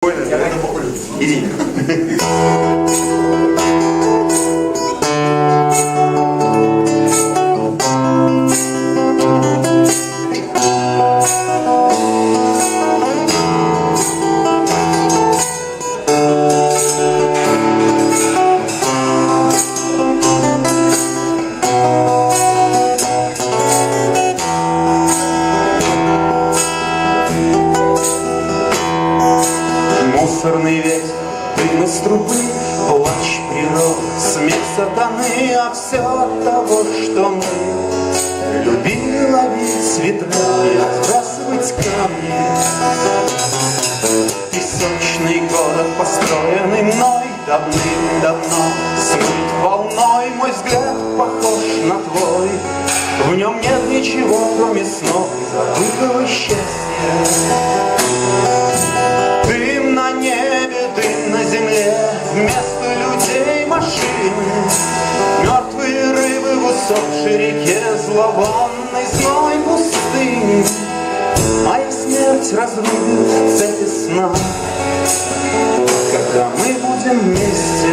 Иди. Мусорный ветер, дым из трубы, плач природы, смех сатаны, а все от того, что мы любили ловить ветра и отбрасывать камни. Песочный город, построенный мной давным-давно, смыт волной, мой взгляд похож на твой. В нем нет ничего, кроме снов и забытого счастья. Дым на небе, дым на земле, вместо людей машины, мертвые рыбы в усохшей реке, зловонной зной пустыни. Моя смерть разрубит цепи сна, когда мы будем вместе.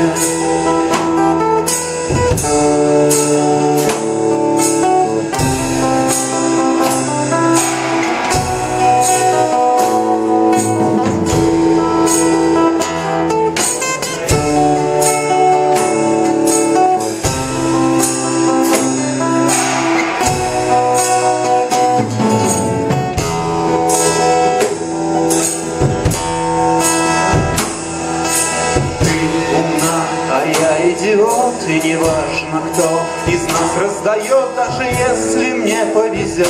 Идиот, и не важно, кто из нас раздает, даже если мне повезет.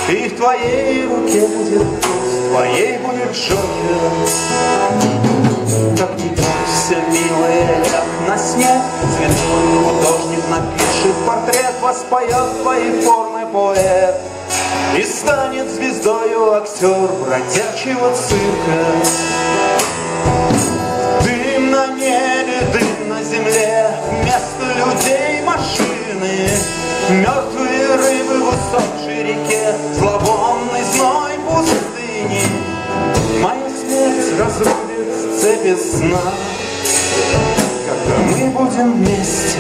И в твоей руке будет туз, в твоей будет джокер. Как не бойся, милая, ляг на снег, цветной художник напишет портрет, воспоет твои формы поэт. И станет звездою актер бродячего цирка. Дым на небе, дым на земле, вместо людей машины, мертвые рыбы в усохшей реке, зловонный зной пустыни. Моя смерть разрубит цепи сна, когда мы будем вместе.